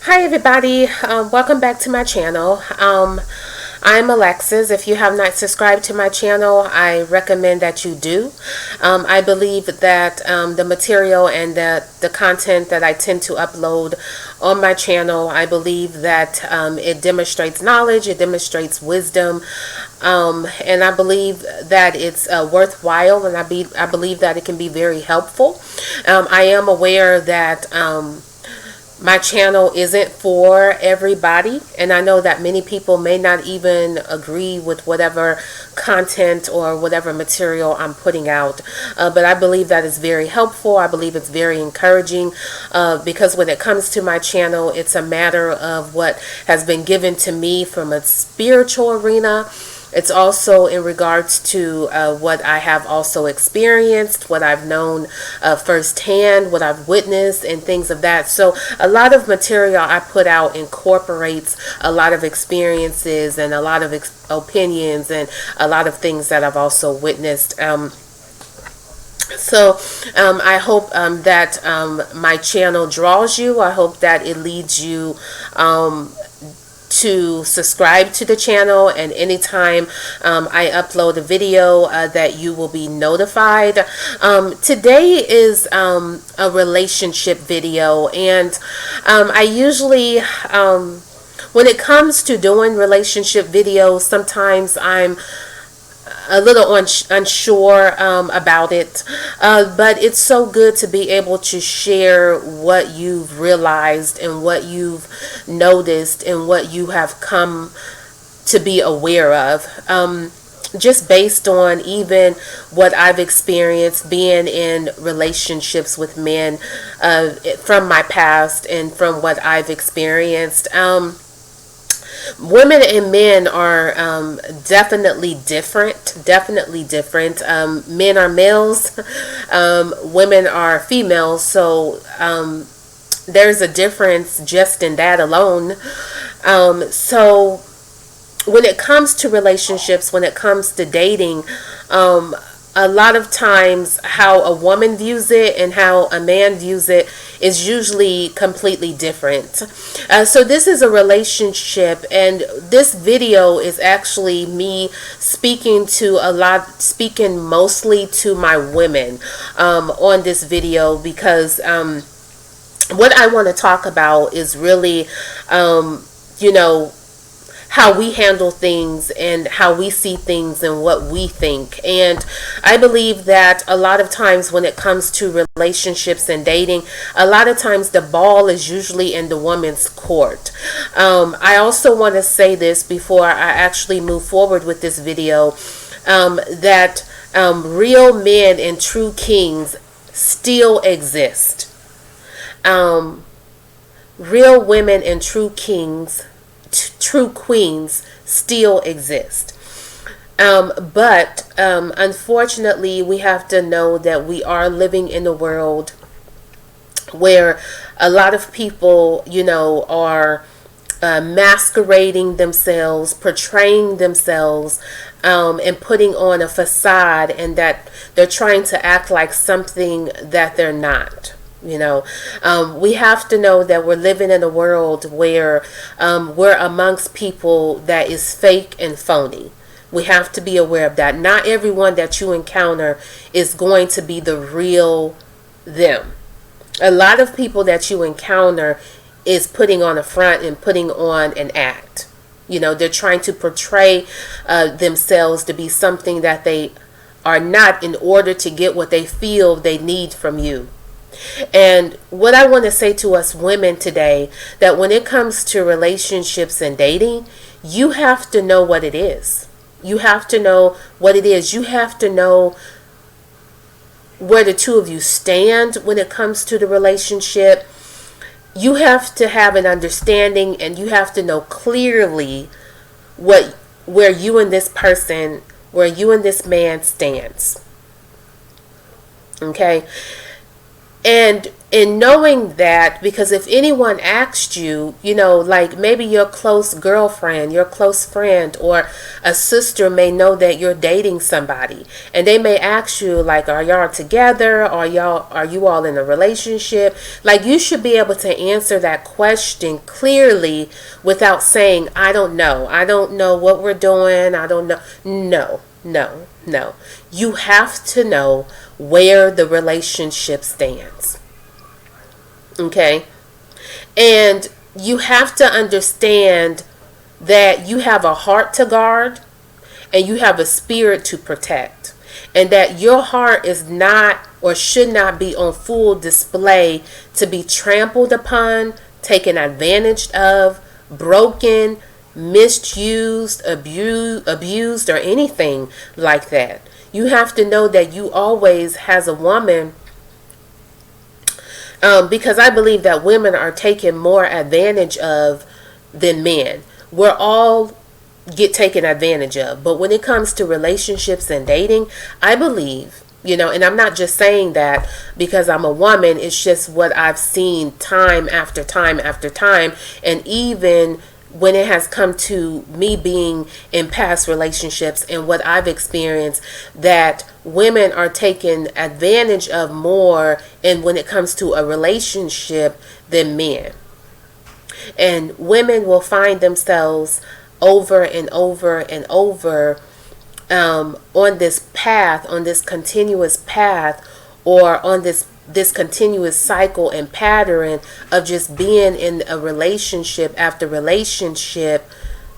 Hi everybody, welcome back to my channel. I'm Alexis. If you have not subscribed to my channel, I recommend that you do. I believe that the material and the content that I tend to upload on my channel, I believe that it demonstrates knowledge, it demonstrates wisdom, and I believe that it's worthwhile, and I believe that it can be very helpful. I am aware that my channel isn't for everybody, and I know that many people may not even agree with whatever content or whatever material I'm putting out, but I believe that is very helpful. I believe it's very encouraging, because when it comes to my channel, it's a matter of what has been given to me from a spiritual arena. It's also in regards to what I have also experienced, what I've known firsthand, what I've witnessed, and things of that. So a lot of material I put out incorporates a lot of experiences and a lot of opinions and a lot of things that I've also witnessed. So I hope that my channel draws you. I hope that it leads you to subscribe to the channel, and anytime I upload a video that you will be notified. Today is a relationship video, and I usually when it comes to doing relationship videos, sometimes I'm a little unsure about it, but it's so good to be able to share what you've realized and what you've noticed and what you have come to be aware of, just based on even what I've experienced being in relationships with men from my past and from what I've experienced. Women and men are definitely different. Definitely different. Men are males, women are females. So there's a difference just in that alone. So when it comes to relationships, when it comes to dating, a lot of times how a woman views it and how a man views it is usually completely different. So this is a relationship, and this video is actually me speaking mostly to my women on this video, because what I want to talk about is really how we handle things and how we see things and what we think. And I believe that a lot of times when it comes to relationships and dating, a lot of times the ball is usually in the woman's court. I also want to say this before I actually move forward with this video, that real men and true kings still exist. Real women and true kings, true queens still exist. But unfortunately, we have to know that we are living in a world where a lot of people, are masquerading themselves, portraying themselves, and putting on a facade, and that they're trying to act like something that they're not. We have to know that we're living in a world where we're amongst people that is fake and phony. We have to be aware of that. Not everyone that you encounter is going to be the real them. A lot of people that you encounter is putting on a front and putting on an act. They're trying to portray themselves to be something that they are not, in order to get what they feel they need from you. And what I want to say to us women today, that when it comes to relationships and dating, you have to know what it is. You have to know what it is. You have to know where the two of you stand when it comes to the relationship. You have to have an understanding, and you have to know clearly where you and this person, where you and this man stands. Okay? And And knowing that, because if anyone asked you, like maybe your close girlfriend, your close friend, or a sister may know that you're dating somebody, and they may ask you, like, are y'all together? Are you all in a relationship? Like, you should be able to answer that question clearly without saying, I don't know. I don't know what we're doing. I don't know. No, no, no. You have to know where the relationship stands. Okay? And you have to understand that you have a heart to guard and you have a spirit to protect. And that your heart is not or should not be on full display to be trampled upon, taken advantage of, broken, misused, abused, or anything like that. You have to know that you always, as a woman, because I believe that women are taken more advantage of than men. We're all get taken advantage of. But when it comes to relationships and dating, I believe, and I'm not just saying that because I'm a woman, it's just what I've seen time after time after time. And even when it has come to me being in past relationships and what I've experienced, that women are taken advantage of more and when it comes to a relationship than men. And women will find themselves over and over and over on this path, on this continuous path, or on this continuous cycle and pattern of just being in a relationship after relationship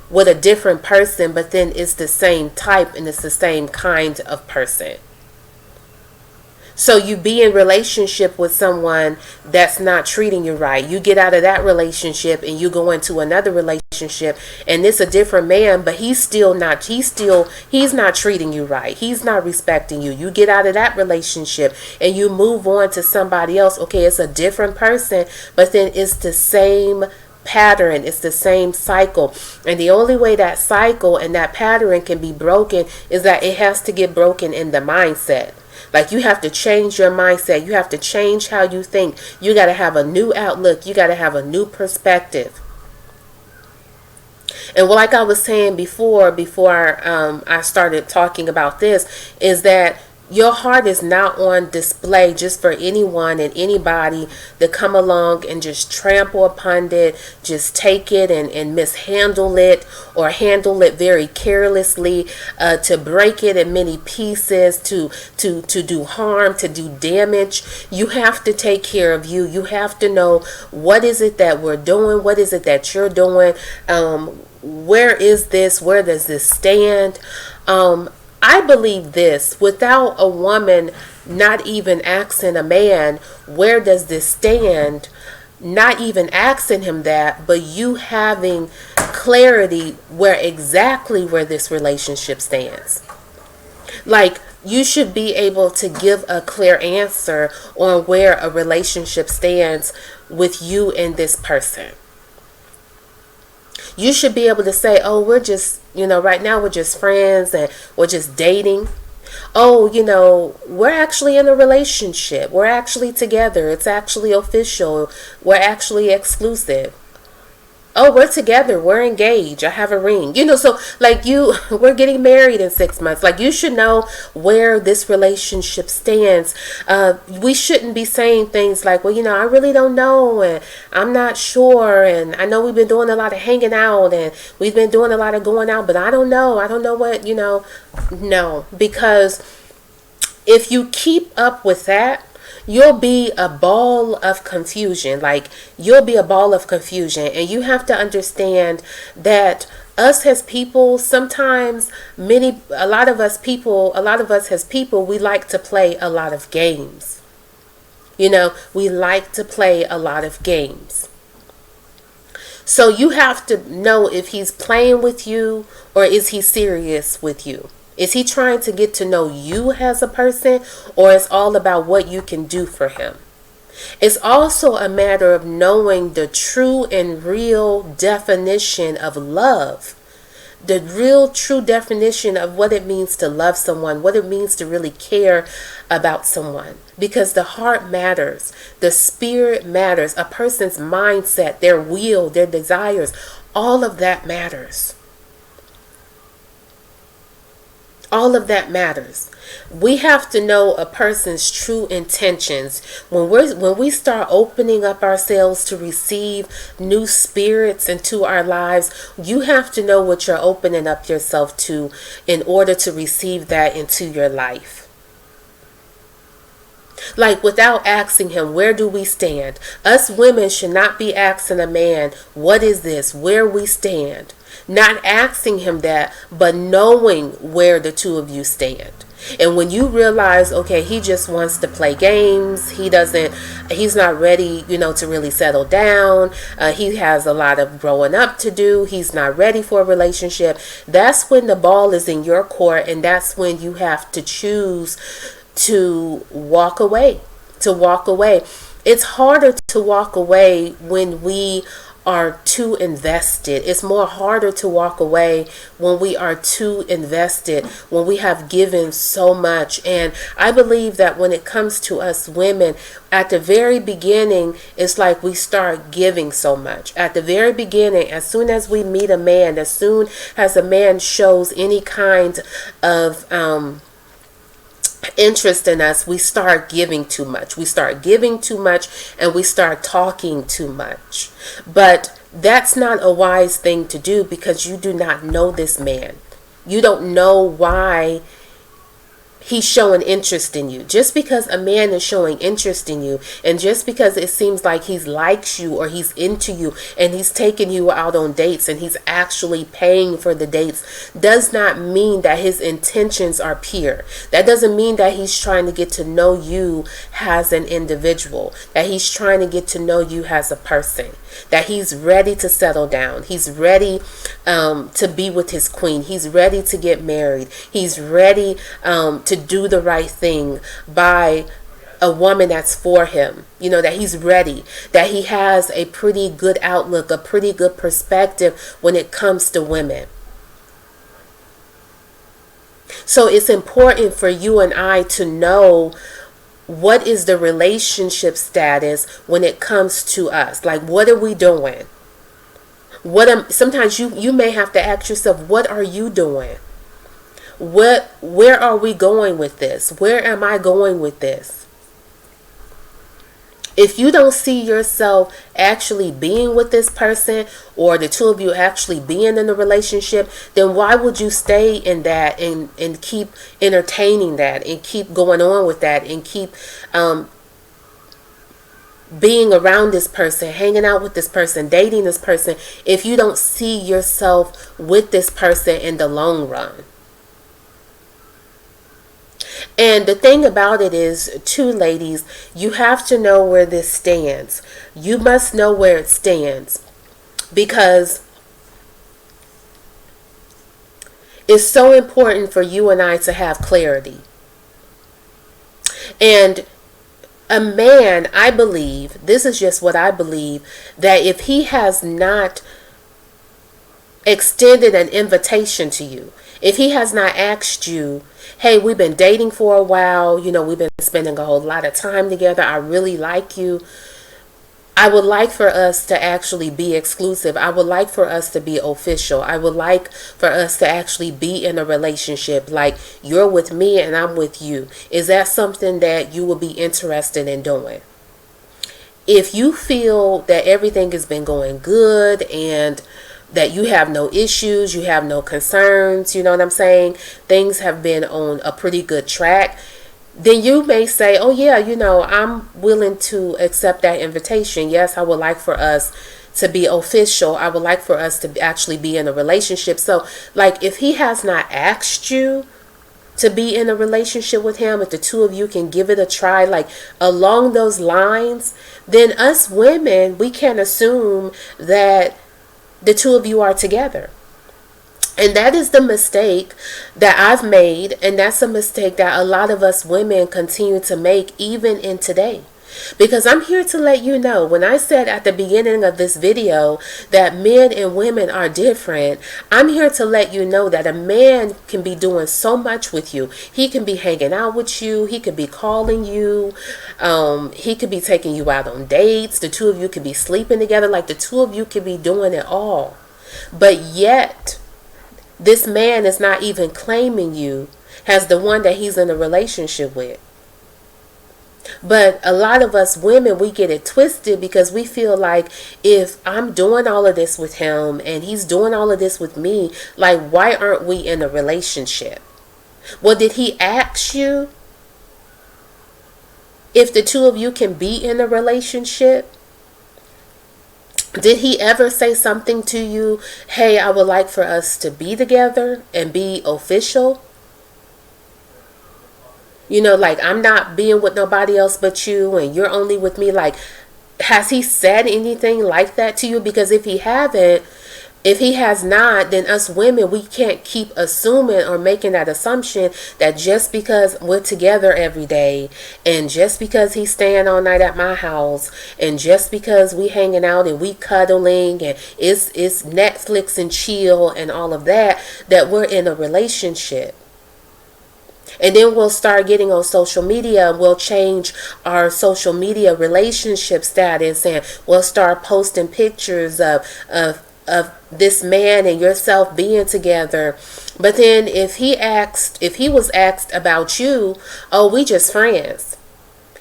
with a different person, but then it's the same type and it's the same kind of person. So you be in relationship with someone that's not treating you right. You get out of that relationship and you go into another relationship and it's a different man, but he's not treating you right. He's not respecting you. You get out of that relationship and you move on to somebody else. Okay, it's a different person, but then it's the same pattern, it's the same cycle. And the only way that cycle and that pattern can be broken is that it has to get broken in the mindset. Like, you have to change your mindset. You have to change how you think. You got to have a new outlook. You got to have a new perspective. And like I was saying before I started talking about this, is that your heart is not on display just for anyone and anybody to come along and just trample upon it, just take it and mishandle it, or handle it very carelessly, to break it in many pieces, to do harm, to do damage. You have to take care of you. You have to know, what is it that we're doing? What is it that you're doing? Where is this? Where does this stand? I believe this, without a woman not even asking a man, where does this stand? Not even asking him that, but you having clarity exactly where this relationship stands. Like, you should be able to give a clear answer on where a relationship stands with you and this person. You should be able to say, oh, we're just, right now we're just friends and we're just dating. Oh, we're actually in a relationship. We're actually together. It's actually official. We're actually exclusive. Oh, we're together. We're engaged. I have a ring. So like we're getting married in 6 months. Like, you should know where this relationship stands. We shouldn't be saying things like, well, I really don't know, and I'm not sure, and I know we've been doing a lot of hanging out and we've been doing a lot of going out, but I don't know. I don't know what, No, because if you keep up with that, you'll be a ball of confusion. Like, you'll be a ball of confusion. And you have to understand that us as people, sometimes a lot of us as people, we like to play a lot of games. We like to play a lot of games. So you have to know if he's playing with you or is he serious with you. Is he trying to get to know you as a person, or it's all about what you can do for him? It's also a matter of knowing the true and real definition of love. The real true definition of what it means to love someone, what it means to really care about someone. because the heart matters, the spirit matters, a person's mindset, their will, their desires, all of that matters. All of that matters. We have to know a person's true intentions. When we start opening up ourselves to receive new spirits into our lives, you have to know what you're opening up yourself to in order to receive that into your life. Like, without asking him, where do we stand? Us women should not be asking a man, what is this? Where we stand? Not asking him that, but knowing where the two of you stand. And when you realize, okay, he just wants to play games, he's not ready, to really settle down. He has a lot of growing up to do. He's not ready for a relationship. That's when the ball is in your court, and that's when you have to choose to walk away. It's harder to walk away when we are too invested. It's more harder to walk away when we are too invested, when we have given so much. And I believe that when it comes to us women, at the very beginning, it's like we start giving so much. At the very beginning, as soon as we meet a man, as soon as a man shows any kind of interest in us, we start giving too much. And we start talking too much. But that's not a wise thing to do, because you do not know this man. You don't know why he's showing interest in you. Just because a man is showing interest in you, and just because it seems like he likes you or he's into you and he's taking you out on dates and he's actually paying for the dates, does not mean that his intentions are pure. That doesn't mean that he's trying to get to know you as an individual, that he's trying to get to know you as a person, that he's ready to settle down. He's ready to be with his queen. He's ready to get married. He's ready to do the right thing by a woman that's for him. That he's ready, that he has a pretty good outlook, a pretty good perspective when it comes to women. So it's important for you and I to know what is the relationship status when it comes to us. Like, what are we doing? Sometimes you may have to ask yourself, what are you doing? Where are we going with this? Where am I going with this? If you don't see yourself actually being with this person, or the two of you actually being in a relationship, then why would you stay in that and keep entertaining that and keep going on with that and keep being around this person, hanging out with this person, dating this person, if you don't see yourself with this person in the long run? And the thing about it is, too, ladies, you have to know where this stands. You must know where it stands, because it's so important for you and I to have clarity. And a man, I believe, this is just what I believe, that if he has not extended an invitation to you, if he has not asked you, hey, we've been dating for a while, we've been spending a whole lot of time together, I really like you, I would like for us to actually be exclusive, I would like for us to be official, I would like for us to actually be in a relationship, like you're with me and I'm with you, is that something that you would be interested in doing? If you feel that everything has been going good and that you have no issues, you have no concerns, you know what I'm saying, things have been on a pretty good track, then you may say, oh yeah, I'm willing to accept that invitation. Yes, I would like for us to be official. I would like for us to actually be in a relationship. So, like, if he has not asked you to be in a relationship with him, if the two of you can give it a try, like along those lines, then us women, we can assume that the two of you are together. And that is the mistake that I've made, and that's a mistake that a lot of us women continue to make even in today. Because I'm here to let you know, when I said at the beginning of this video that men and women are different, I'm here to let you know that a man can be doing so much with you. He can be hanging out with you. He could be calling you. He could be taking you out on dates. The two of you could be sleeping together. Like, the two of you could be doing it all. But yet, this man is not even claiming you as the one that he's in a relationship with. But a lot of us women, we get it twisted because we feel like, if I'm doing all of this with him and he's doing all of this with me, like, why aren't we in a relationship? Well, did he ask you if the two of you can be in a relationship? Did he ever say something to you, hey, I would like for us to be together and be official? You know, like, I'm not being with nobody else but you and you're only with me. Like, has he said anything like that to you? Because if he has not, then us women, we can't keep assuming or making that assumption that just because we're together every day, and just because he's staying all night at my house, and just because we hanging out and we cuddling and it's Netflix and chill and all of that, that we're in a relationship. And then we'll start getting on social media and we'll change our social media relationship status, and we'll start posting pictures of this man and yourself being together. But then if he was asked about you, oh, we just friends.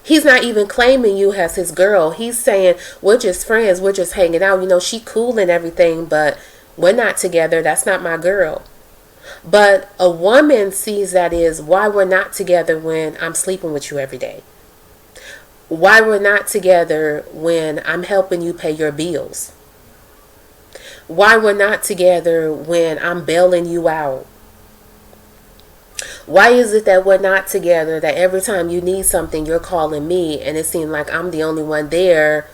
He's not even claiming you as his girl. He's saying, we're just friends. We're just hanging out. You know, she cool and everything, but we're not together. That's not my girl. But a woman sees that as, why we're not together when I'm sleeping with you every day? Why we're not together when I'm helping you pay your bills? Why we're not together when I'm bailing you out? Why is it that we're not together, that every time you need something, you're calling me, and it seems like I'm the only one there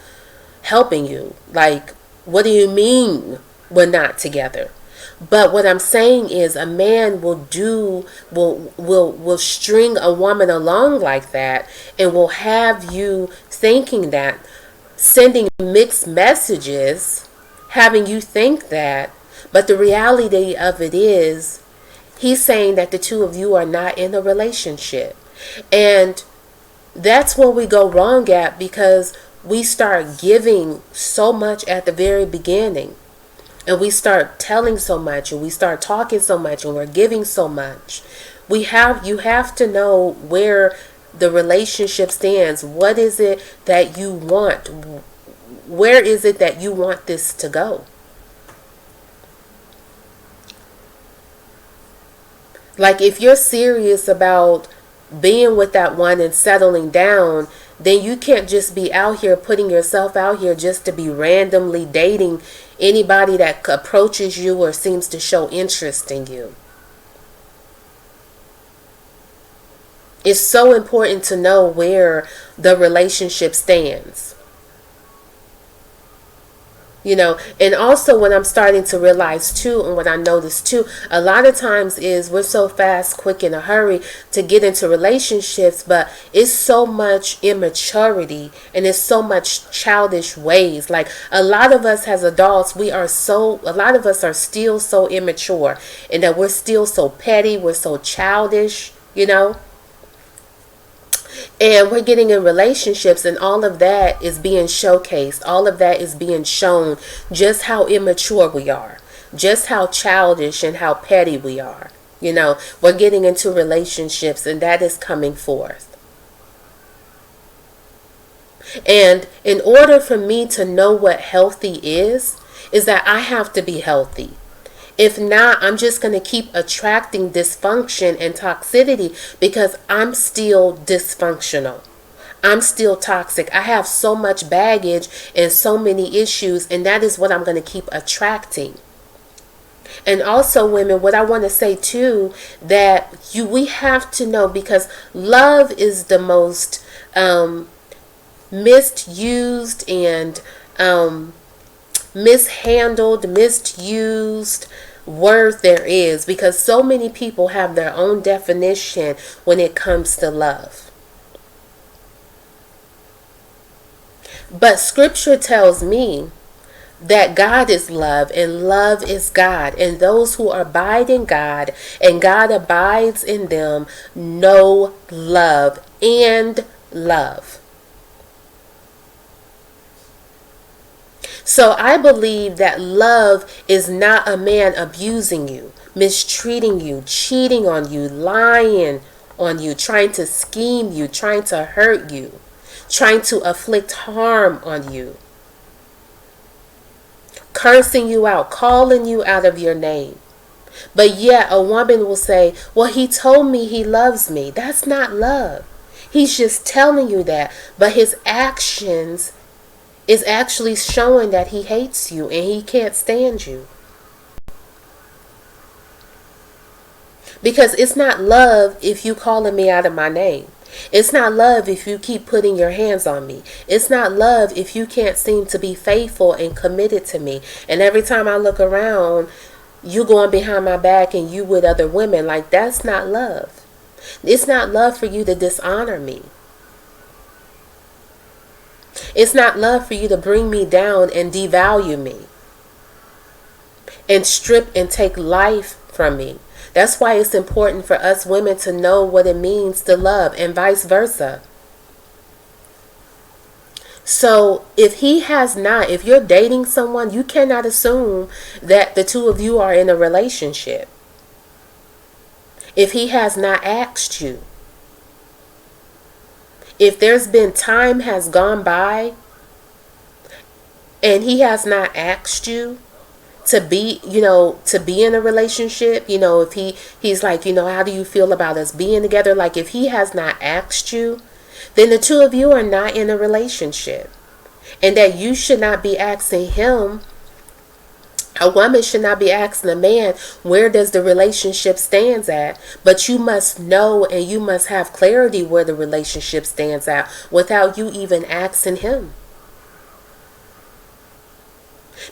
helping you? Like, what do you mean we're not together? But what I'm saying is, a man will string a woman along like that, and will have you thinking that, sending mixed messages, having you think that. But the reality of it is, he's saying that the two of you are not in a relationship. And that's where we go wrong at, because we start giving so much at the very beginning. And we start telling so much, and we start talking so much, and we're giving so much. You have to know where the relationship stands. What is it that you want? Where is it that you want this to go? Like, if you're serious about being with that one and settling down, then you can't just be out here putting yourself out here just to be randomly dating anybody that approaches you or seems to show interest in you. It's so important to know where the relationship stands. You know, and also what I'm starting to realize too, and what I noticed too, a lot of times is we're so fast, quick, in a hurry to get into relationships, but it's so much immaturity and it's so much childish ways. Like, a lot of us as adults, a lot of us are still so immature, and that we're still so petty, we're so childish, you know. And we're getting in relationships, and all of that is being showcased. All of that is being shown, just how immature we are, just how childish and how petty we are. You know, we're getting into relationships, and that is coming forth. And in order for me to know what healthy is that I have to be healthy. If not, I'm just going to keep attracting dysfunction and toxicity, because I'm still dysfunctional. I'm still toxic. I have so much baggage and so many issues, and that is what I'm going to keep attracting. And also, women, what I want to say too, that we have to know, because love is the most misused and mishandled, misused word there is, because so many people have their own definition when it comes to love. But scripture tells me that God is love and love is God, and those who abide in God and God abides in them know love and love. So I believe that love is not a man abusing you, mistreating you, cheating on you, lying on you, trying to scheme you, trying to hurt you, trying to afflict harm on you, cursing you out, calling you out of your name. But yet a woman will say, well, he told me he loves me. That's not love. He's just telling you that. But his actions is actually showing that he hates you and he can't stand you. Because it's not love if you calling me out of my name. It's not love if you keep putting your hands on me. It's not love if you can't seem to be faithful and committed to me. And every time I look around, you going behind my back and you with other women. Like, that's not love. It's not love for you to dishonor me. It's not love for you to bring me down and devalue me and strip and take life from me. That's why it's important for us women to know what it means to love and vice versa. So if you're dating someone, you cannot assume that the two of you are in a relationship. If he has not asked you, if there's been time has gone by and he has not asked you to be in a relationship, if he's like, how do you feel about us being together? Like, if he has not asked you, then the two of you are not in a relationship. And that you should not be asking him. A woman should not be asking a man, where does the relationship stands at? But you must know and you must have clarity where the relationship stands at without you even asking him.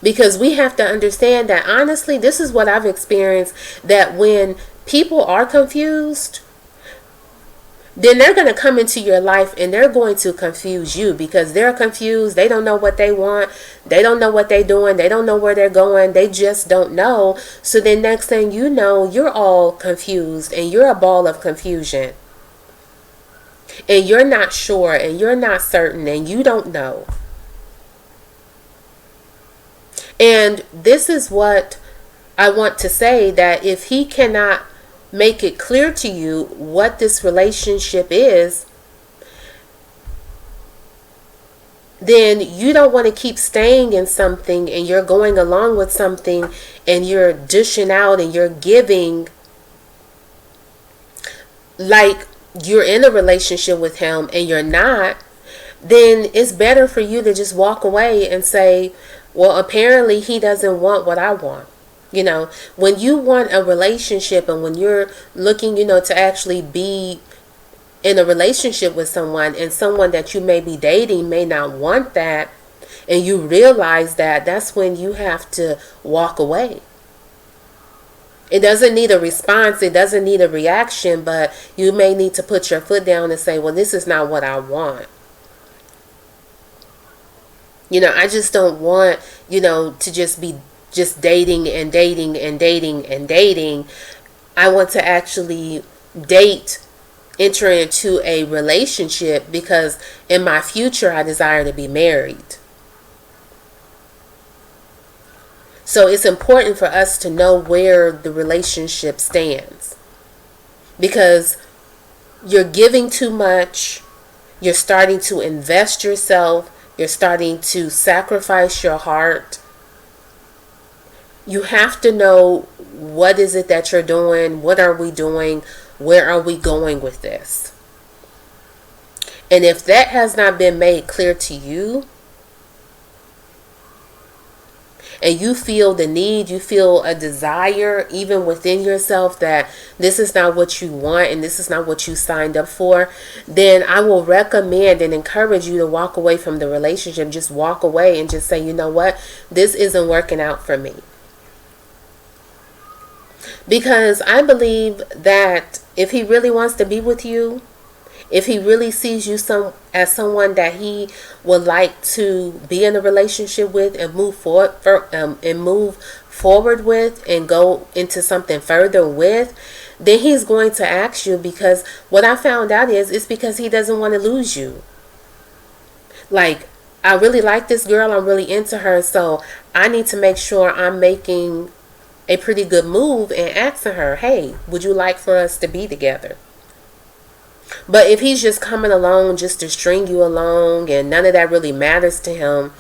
Because we have to understand that, honestly, this is what I've experienced, that when people are confused, then they're going to come into your life and they're going to confuse you because they're confused. They don't know what they want. They don't know what they're doing. They don't know where they're going. They just don't know. So then next thing you know, you're all confused and you're a ball of confusion. And you're not sure and you're not certain and you don't know. And this is what I want to say, that if he cannot make it clear to you what this relationship is, then you don't want to keep staying in something and you're going along with something and you're dishing out and you're giving like you're in a relationship with him and you're not. Then it's better for you to just walk away and say, well, apparently he doesn't want what I want. When you want a relationship and when you're looking, to actually be in a relationship with someone, and someone that you may be dating may not want that, and you realize that, that's when you have to walk away. It doesn't need a response. It doesn't need a reaction, but you may need to put your foot down and say, well, this is not what I want. I just don't want, to just be just dating and dating and dating and dating. I want to actually enter into a relationship, because in my future I desire to be married. So it's important for us to know where the relationship stands, because you're giving too much, you're starting to invest yourself, you're starting to sacrifice your heart. You have to know, what is it that you're doing? What are we doing? Where are we going with this? And if that has not been made clear to you, and you feel the need, you feel a desire even within yourself that this is not what you want and this is not what you signed up for, then I will recommend and encourage you to walk away from the relationship. Just walk away and just say, you know what? This isn't working out for me. Because I believe that if he really wants to be with you If he really sees you as someone that he would like to be in a relationship with and move forward with and go into something further with, then he's going to ask you, because what I found out is it's because he doesn't want to lose you. Like, I really like this girl, I'm really into her, so I need to make sure I'm making a pretty good move and asking her, hey, would you like for us to be together? But if he's just coming along just to string you along and none of that really matters to him,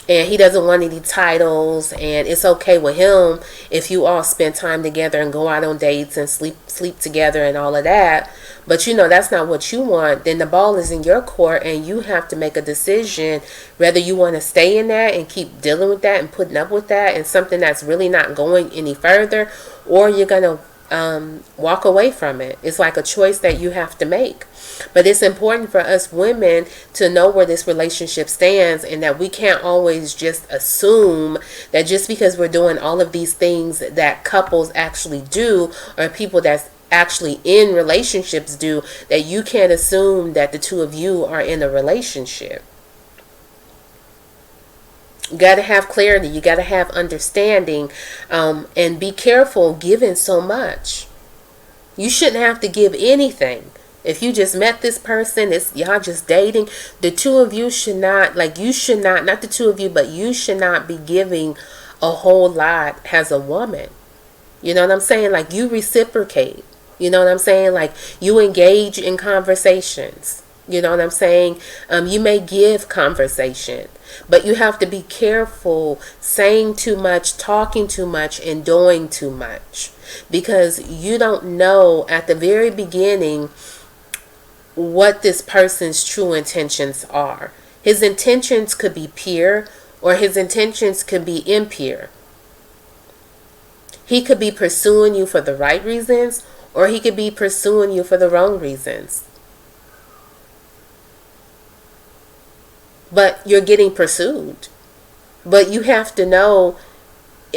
and he doesn't want any titles, and it's okay with him if you all spend time together and go out on dates and sleep together and all of that, but you know that's not what you want, then the ball is in your court and you have to make a decision whether you want to stay in that and keep dealing with that and putting up with that and something that's really not going any further, or you're going to walk away from it. It's like a choice that you have to make. But it's important for us women to know where this relationship stands, and that we can't always just assume that just because we're doing all of these things that couples actually do, or people that's actually in relationships do, that you can't assume that the two of you are in a relationship. You got to have clarity. You got to have understanding, and be careful giving so much. You shouldn't have to give anything. If you just met this person, it's y'all just dating, the two of you should not, like, you should not the two of you, but you should not be giving a whole lot as a woman. You know what I'm saying? Like, you reciprocate. You know what I'm saying? Like, you engage in conversations. You know what I'm saying? You may give conversation, but you have to be careful saying too much, talking too much, and doing too much, because you don't know at the very beginning what this person's true intentions are. His intentions could be pure, or his intentions could be impure. He could be pursuing you for the right reasons, or he could be pursuing you for the wrong reasons. But you're getting pursued. But you have to know,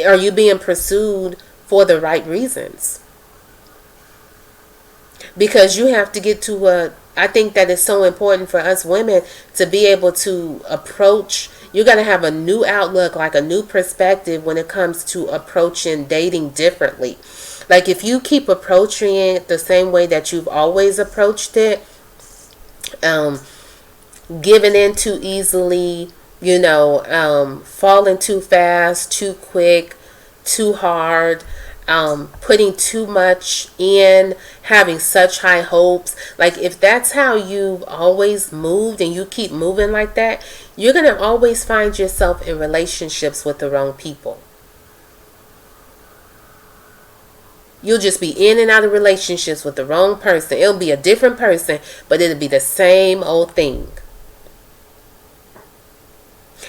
are you being pursued for the right reasons? Because you have to get to I think that it's so important for us women to be able to approach. You're going to have a new outlook, like a new perspective when it comes to approaching dating differently. Like, if you keep approaching it the same way that you've always approached it, giving in too easily, falling too fast, too quick, too hard, putting too much in, having such high hopes. Like, if that's how you've always moved and you keep moving like that, you're going to always find yourself in relationships with the wrong people. You'll just be in and out of relationships with the wrong person. It'll be a different person, but it'll be the same old thing.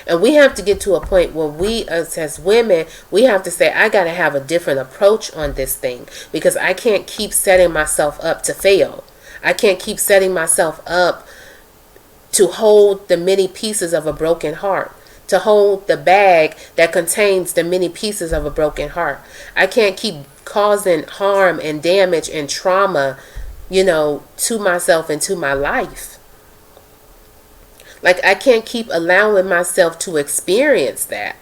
And we have to get to a point where we, as women, we have to say, I got to have a different approach on this thing, because I can't keep setting myself up to fail. I can't keep setting myself up to hold the many pieces of a broken heart, to hold the bag that contains the many pieces of a broken heart. I can't keep causing harm and damage and trauma, to myself and to my life. Like, I can't keep allowing myself to experience that.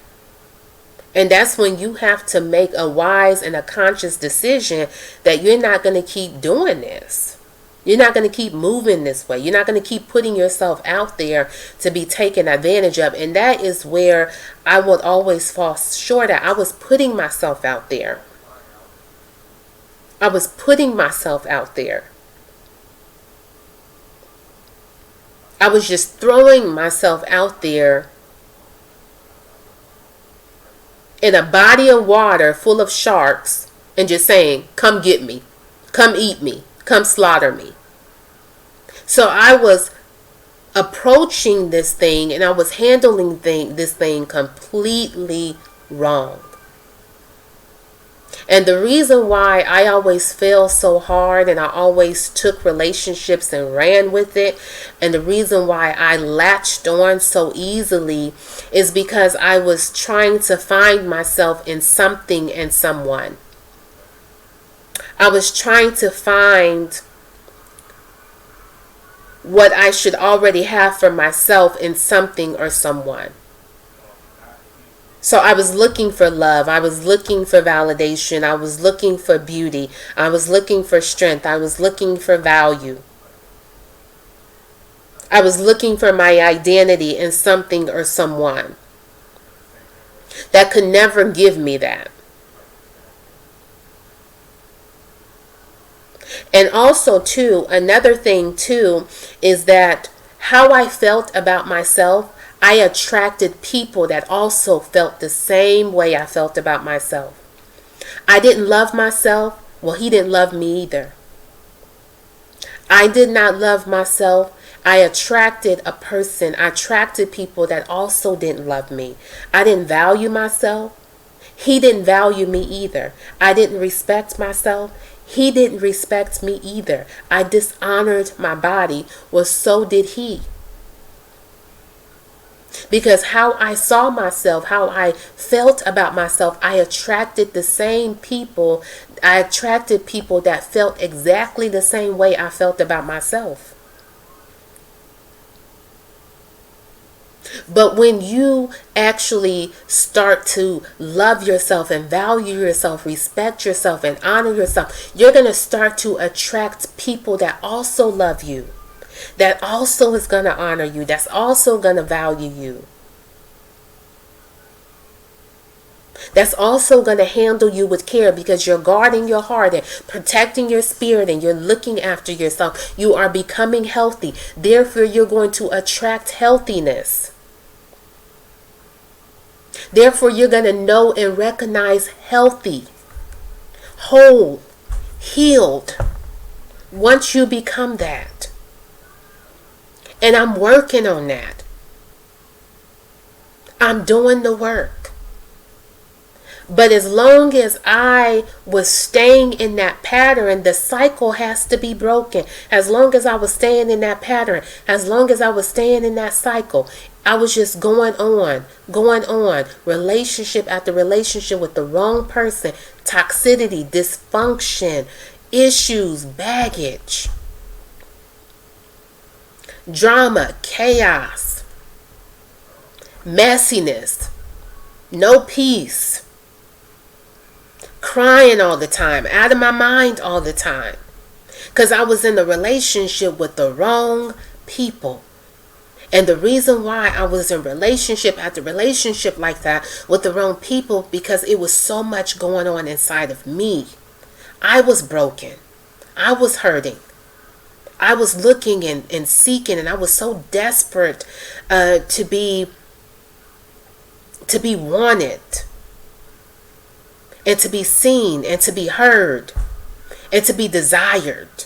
And that's when you have to make a wise and a conscious decision that you're not going to keep doing this. You're not going to keep moving this way. You're not going to keep putting yourself out there to be taken advantage of. And that is where I would always fall short at. I was putting myself out there. I was putting myself out there. I was just throwing myself out there in a body of water full of sharks and just saying, come get me, come eat me, come slaughter me. So I was approaching this thing and I was handling this thing completely wrong. And the reason why I always failed so hard and I always took relationships and ran with it, and the reason why I latched on so easily, is because I was trying to find myself in something and someone. I was trying to find what I should already have for myself in something or someone. So I was looking for love. I was looking for validation. I was looking for beauty. I was looking for strength. I was looking for value. I was looking for my identity in something or someone that could never give me that. And also, too, another thing, too, is that how I felt about myself, I attracted people that also felt the same way I felt about myself. I didn't love myself. Well, he didn't love me either. I did not love myself. I attracted I attracted people that also didn't love me. I didn't value myself. He didn't value me either. I didn't respect myself. He didn't respect me either. I dishonored my body. Well, so did he. Because how I saw myself, how I felt about myself, I attracted the same people. I attracted people that felt exactly the same way I felt about myself. But when you actually start to love yourself and value yourself, respect yourself and honor yourself, you're going to start to attract people that also love you, that also is going to honor you, that's also going to value you, that's also going to handle you with care, because you're guarding your heart and protecting your spirit and you're looking after yourself. You are becoming healthy. Therefore, you're going to attract healthiness. Therefore, you're going to know and recognize healthy, whole, healed, once you become that. And I'm working on that. I'm doing the work. But as long as I was staying in that pattern, the cycle has to be broken. As long as I was staying in that pattern, as long as I was staying in that cycle, I was just going on, relationship after relationship with the wrong person, toxicity, dysfunction, issues, baggage, drama, chaos, messiness, no peace. Crying all the time, out of my mind all the time, because I was in a relationship with the wrong people. And the reason why I was in relationship after relationship like that with the wrong people, because it was so much going on inside of me. I was broken. I was hurting. I was looking and seeking, and I was so desperate to be wanted, and to be seen, and to be heard, and to be desired.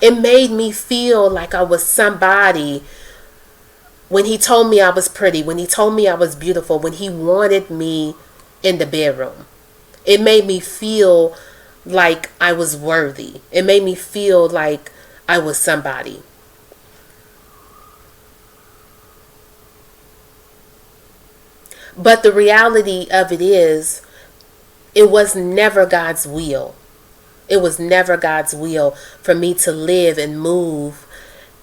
It made me feel like I was somebody when he told me I was pretty, when he told me I was beautiful, when he wanted me in the bedroom. It made me feel like I was worthy. It made me feel like I was somebody. But the reality of it is, it was never God's will. It was never God's will for me to live and move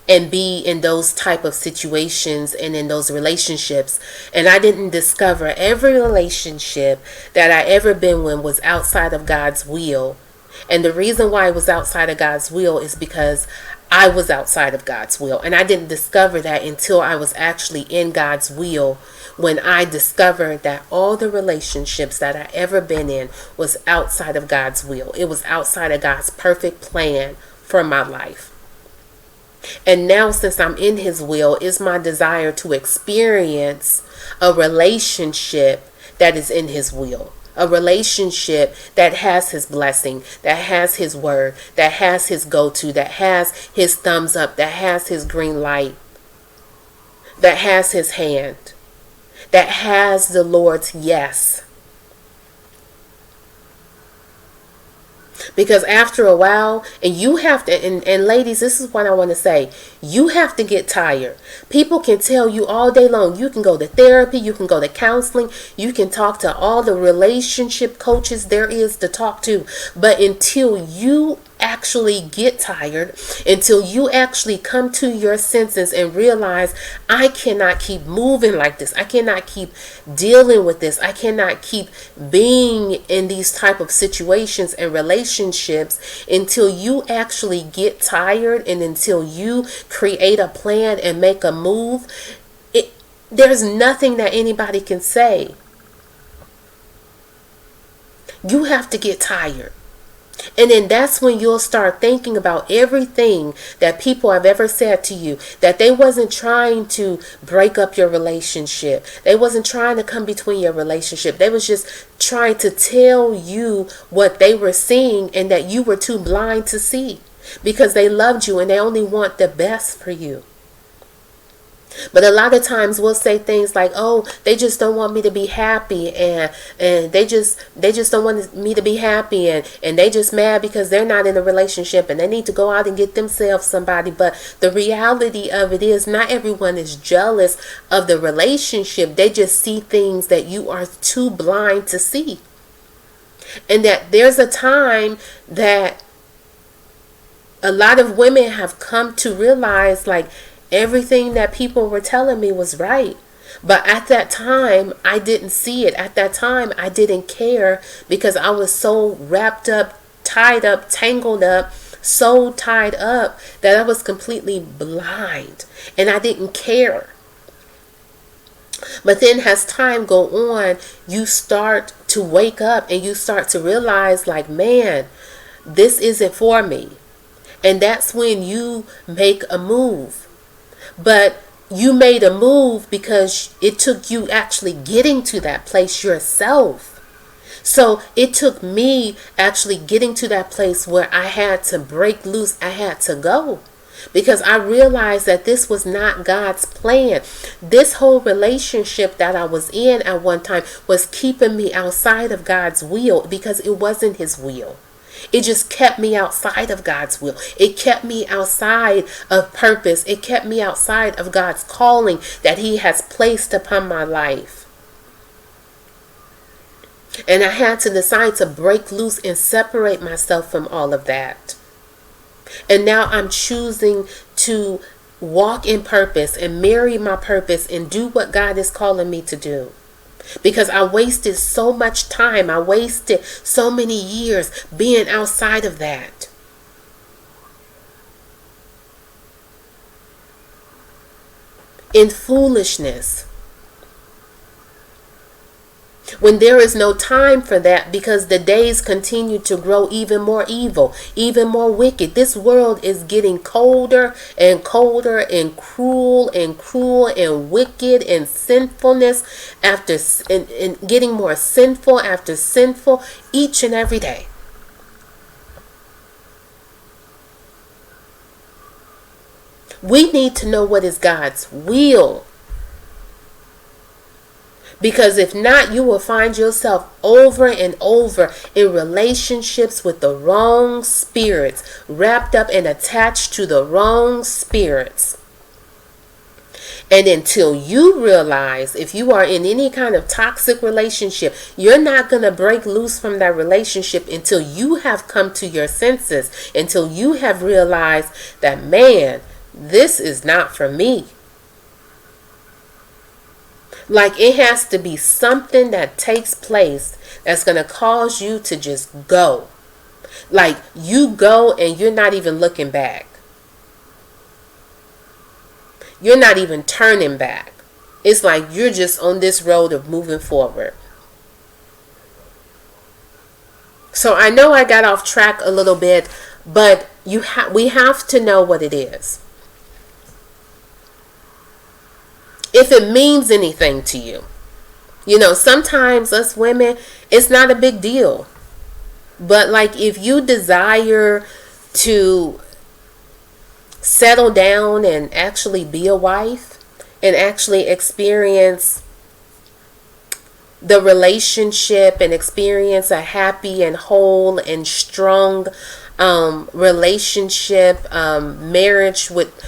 and be in those type of situations and in those relationships. And I didn't discover every relationship that I ever been in was outside of God's will. And the reason why it was outside of God's will is because I was outside of God's will. And I didn't discover that until I was actually in God's will, when I discovered that all the relationships that I ever been in was outside of God's will. It was outside of God's perfect plan for my life. And now, since I'm in His will, it's my desire to experience a relationship that is in His will. A relationship that has His blessing, that has His word, that has His go-to, that has His thumbs up, that has His green light, that has His hand, that has the Lord's yes. Because after a while, and you have to, and ladies, this is what I want to say, you have to get tired. People can tell you all day long, you can go to therapy, you can go to counseling, you can talk to all the relationship coaches there is to talk to, but until you actually get tired, until you actually come to your senses and realize, I cannot keep moving like this. I cannot keep dealing with this. I cannot keep being in these type of situations and relationships, until you actually get tired and until you create a plan and make a move. There's nothing that anybody can say. You have to get tired. And then that's when you'll start thinking about everything that people have ever said to you, that they wasn't trying to break up your relationship. They wasn't trying to come between your relationship. They was just trying to tell you what they were seeing and that you were too blind to see, because they loved you and they only want the best for you. But a lot of times we'll say things like, oh, they just don't want me to be happy, and they just don't want me to be happy, and they just mad because they're not in a relationship and they need to go out and get themselves somebody. But the reality of it is, not everyone is jealous of the relationship. They just see things that you are too blind to see. And that there's a time that a lot of women have come to realize, like, everything that people were telling me was right. But at that time, I didn't see it. At that time, I didn't care, because I was so wrapped up, tied up, tangled up, so tied up that I was completely blind and I didn't care. But then as time go on, you start to wake up and you start to realize, like, man, this isn't for me. And that's when you make a move. But you made a move because it took you actually getting to that place yourself. So it took me actually getting to that place where I had to break loose. I had to go, because I realized that this was not God's plan. This whole relationship that I was in at one time was keeping me outside of God's will, because it wasn't His will. It just kept me outside of God's will. It kept me outside of purpose. It kept me outside of God's calling that He has placed upon my life. And I had to decide to break loose and separate myself from all of that. And now I'm choosing to walk in purpose and marry my purpose and do what God is calling me to do. Because I wasted so much time. I wasted so many years being outside of that. In foolishness. When there is no time for that, because the days continue to grow even more evil, even more wicked. This world is getting colder and colder and cruel and wicked, and sinfulness after and getting more sinful after sinful each and every day. We need to know what is God's will. Because if not, you will find yourself over and over in relationships with the wrong spirits, wrapped up and attached to the wrong spirits. And until you realize, if you are in any kind of toxic relationship, you're not going to break loose from that relationship until you have come to your senses, until you have realized that, man, this is not for me. Like, it has to be something that takes place that's going to cause you to just go. Like, you go and you're not even looking back. You're not even turning back. It's like you're just on this road of moving forward. So I know I got off track a little bit, but we have to know what it is. If it means anything to you. You know, sometimes us women, it's not a big deal. But like, if you desire to settle down and actually be a wife and actually experience the relationship and experience a happy and whole and strong relationship, marriage with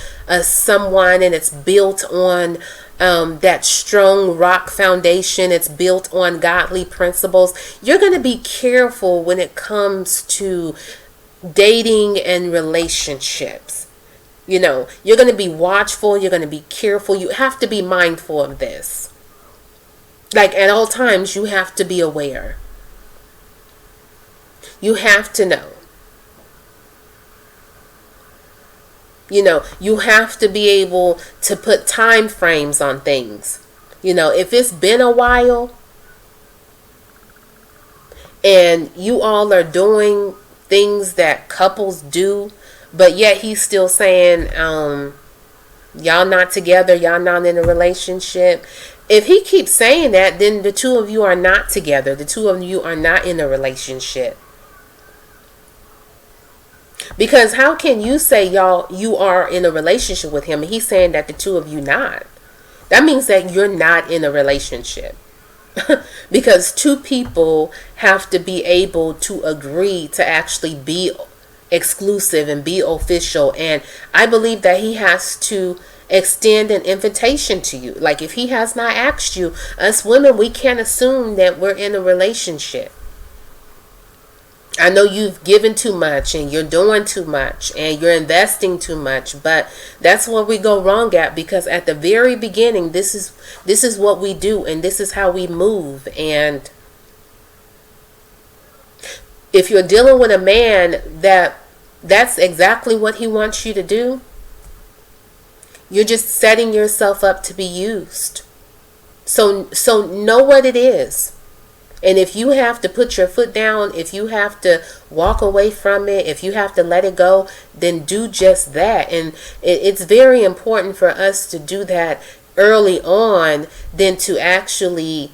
someone, and it's built on that strong rock foundation, it's built on godly principles, you're going to be careful when it comes to dating and relationships. You're going to be watchful, you're going to be careful, you have to be mindful of this. Like at all times, you have to be aware. You have to know. You have to be able to put time frames on things. If it's been a while and you all are doing things that couples do, but yet he's still saying, y'all not together, y'all not in a relationship. If he keeps saying that, then the two of you are not together. The two of you are not in a relationship. Because how can you say you are in a relationship with him and he's saying that the two of you not? That means that you're not in a relationship. Because two people have to be able to agree to actually be exclusive and be official. And I believe that he has to extend an invitation to you. Like if he has not asked you, us women, we can't assume that we're in a relationship. I know you've given too much and you're doing too much and you're investing too much, but that's where we go wrong at, because at the very beginning, this is what we do and this is how we move. And if you're dealing with a man that's exactly what he wants you to do, you're just setting yourself up to be used. So know what it is. And if you have to put your foot down, if you have to walk away from it, if you have to let it go, then do just that. And it's very important for us to do that early on than to actually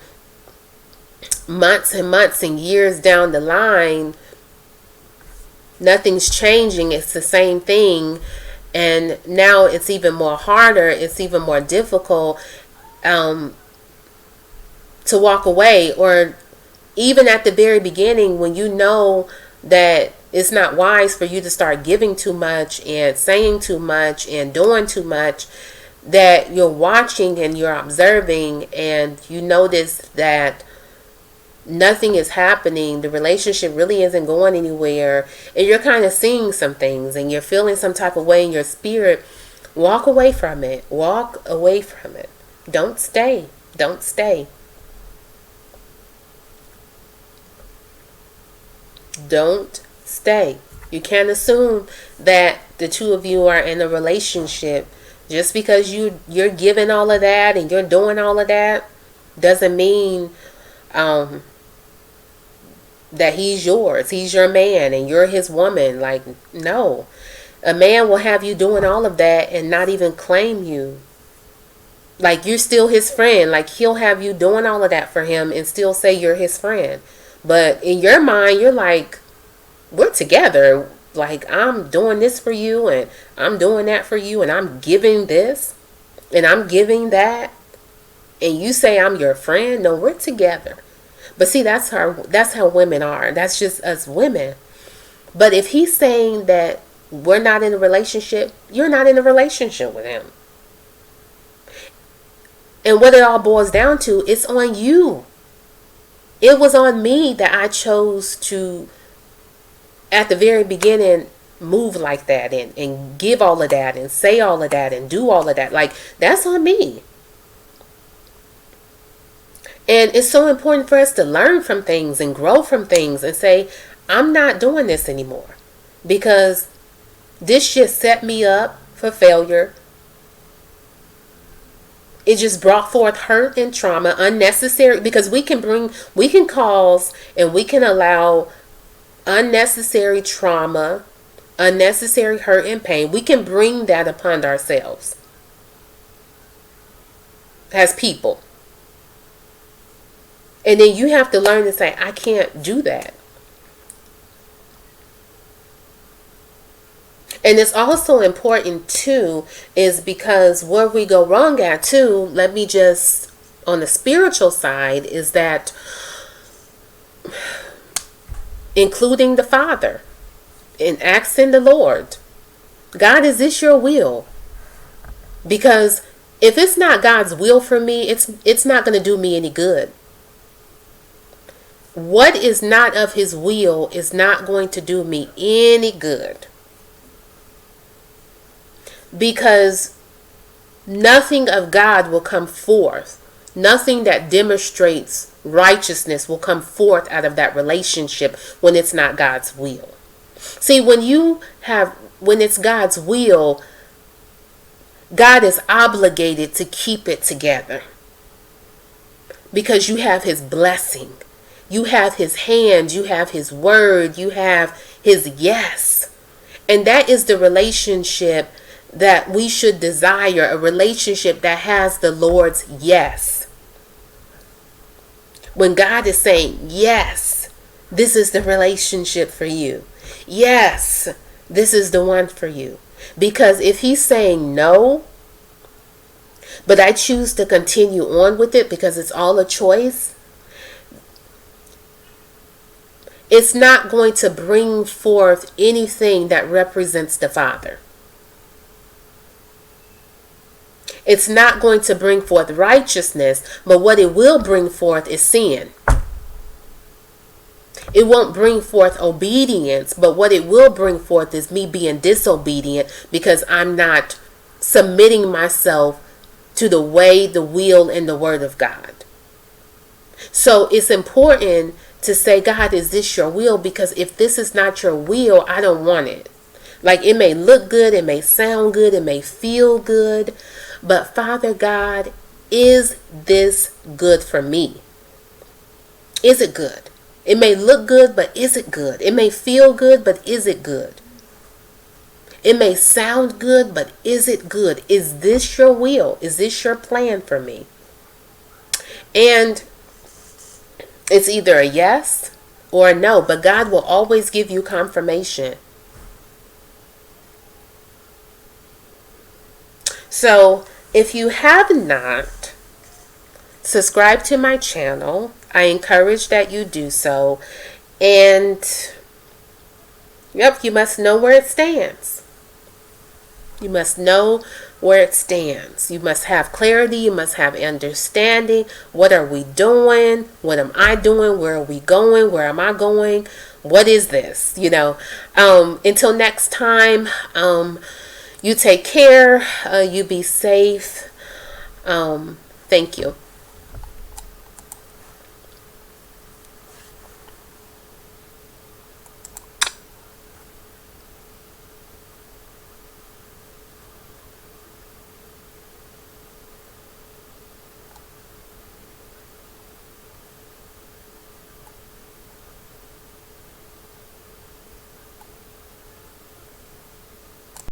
months and months and years down the line, nothing's changing. It's the same thing. And now it's even more harder. It's even more difficult to walk away. Or even at the very beginning, when you know that it's not wise for you to start giving too much and saying too much and doing too much, that you're watching and you're observing and you notice that nothing is happening, the relationship really isn't going anywhere, and you're kind of seeing some things and you're feeling some type of way in your spirit, walk away from it. Walk away from it. Don't stay. Don't stay. Don't stay. You can't assume that the two of you are in a relationship. Just because you're giving all of that and you're doing all of that doesn't mean that he's yours. He's your man and you're his woman. Like, no. A man will have you doing all of that and not even claim you. Like, you're still his friend. Like, he'll have you doing all of that for him and still say you're his friend. But in your mind, you're like, we're together. Like, I'm doing this for you and I'm doing that for you and I'm giving this and I'm giving that. And you say I'm your friend? No, we're together. But see, that's how women are. That's just us women. But if he's saying that we're not in a relationship, you're not in a relationship with him. And what it all boils down to, it's on you. It was on me that I chose to, at the very beginning, move like that and give all of that and say all of that and do all of that. Like, that's on me. And it's so important for us to learn from things and grow from things and say, I'm not doing this anymore. Because this just set me up for failure. It just brought forth hurt and trauma, unnecessary, because we can cause and we can allow unnecessary trauma, unnecessary hurt and pain. We can bring that upon ourselves as people. And then you have to learn to say, I can't do that. And it's also important too, is because where we go wrong at too, let me just, on the spiritual side, is that including the Father and asking the Lord, God, is this your will? Because if it's not God's will for me, it's not going to do me any good. what is not of his will is not going to do me any good. Because nothing of God will come forth. Nothing that demonstrates righteousness will come forth out of that relationship when it's not God's will. See, when it's God's will, God is obligated to keep it together. Because you have his blessing. You have his hand. You have his word. You have his yes. And that is the relationship that we should desire, a relationship that has the Lord's yes. When God is saying, yes, this is the relationship for you. Yes, this is the one for you. Because if he's saying no, but I choose to continue on with it because it's all a choice, it's not going to bring forth anything that represents the Father. It's not going to bring forth righteousness, but what it will bring forth is sin. It won't bring forth obedience, but what it will bring forth is me being disobedient because I'm not submitting myself to the way, the will, and the word of God. So it's important to say, God, is this your will? Because if this is not your will, I don't want it. Like, it may look good, it may sound good, it may feel good, but Father God, is this good for me? Is it good? It may look good, but is it good? It may feel good, but is it good? It may sound good, but is it good? Is this your will? Is this your plan for me? And it's either a yes or a no, but God will always give you confirmation. So if you have not subscribed to my channel, I encourage that you do so. And yep, you must know where it stands. You must know where it stands. You must have clarity. You must have understanding. What are we doing? What am I doing? Where are we going? Where am I going? What is this? Until next time, you take care. You be safe. Thank you.